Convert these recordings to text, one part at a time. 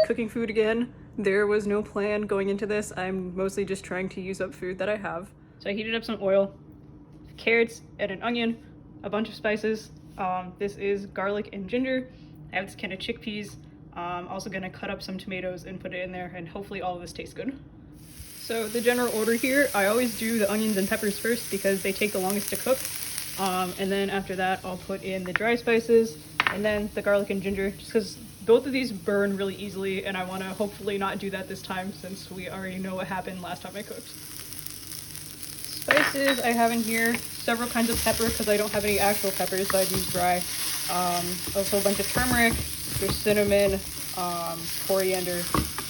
cooking food again. There was no plan going into this. I'm mostly just trying to use up food that I have. So I heated up some oil, carrots and an onion, a bunch of spices. This is garlic and ginger. I have this can of chickpeas. Also gonna cut up some tomatoes and put it in there, and hopefully all of this tastes good. So the general order here, I always do the onions and peppers first because they take the longest to cook. And then after that, I'll put in the dry spices and then the garlic and ginger, just because both of these burn really easily, and I want to hopefully not do that this time since we already know what happened last time I cooked. Spices I have in here, several kinds of pepper because I don't have any actual peppers, so I'd use dry. Also a bunch of turmeric, there's cinnamon, coriander.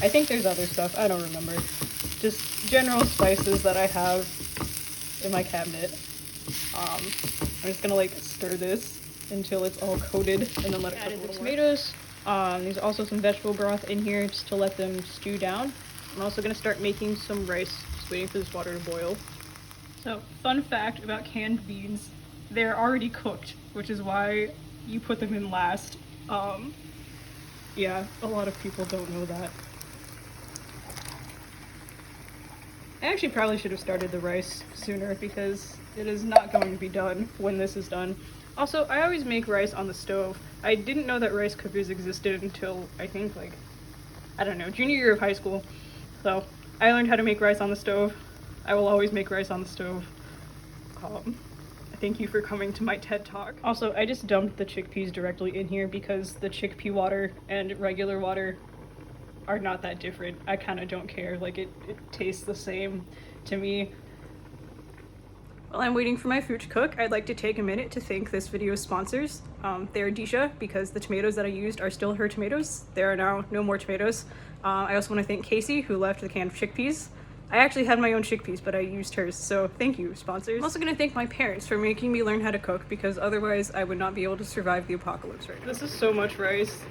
I think there's other stuff, I don't remember. Just general spices that I have in my cabinet. I'm just gonna like stir this until it's all coated and then let it cook a little more. Tomatoes. There's also some vegetable broth in here just to let them stew down. I'm also gonna start making some rice, just waiting for this water to boil. So, fun fact about canned beans, they're already cooked, which is why you put them in last. Yeah, a lot of people don't know that. I actually probably should have started the rice sooner because it is not going to be done when this is done. Also, I always make rice on the stove. I didn't know that rice cookers existed until I think like, I don't know, junior year of high school. So I learned how to make rice on the stove. I will always make rice on the stove. Thank you for coming to my TED Talk. Also, I just dumped the chickpeas directly in here because the chickpea water and regular water are not that different. I kind of don't care. Like, it tastes the same to me. While I'm waiting for my food to cook, I'd like to take a minute to thank this video's sponsors. They're Disha, because the tomatoes that I used are still her tomatoes. There are now no more tomatoes. I also want to thank Casey, who left the can of chickpeas. I actually had my own chickpeas, but I used hers, so thank you, sponsors. I'm also going to thank my parents for making me learn how to cook, because otherwise I would not be able to survive the apocalypse right now. This is so much rice.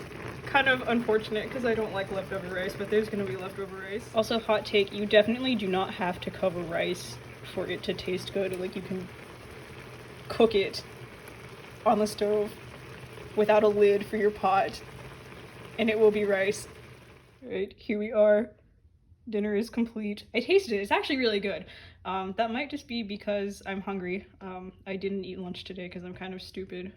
Kind of unfortunate because I don't like leftover rice, but there's gonna be leftover rice. Also, hot take, you definitely do not have to cover rice for it to taste good. Like, you can cook it on the stove without a lid for your pot and it will be rice. Right, here we are. Dinner is complete. I tasted it, it's actually really good. That might just be because I'm hungry. I didn't eat lunch today because I'm kind of stupid.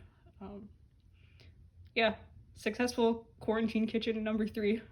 Yeah. Successful quarantine kitchen number 3.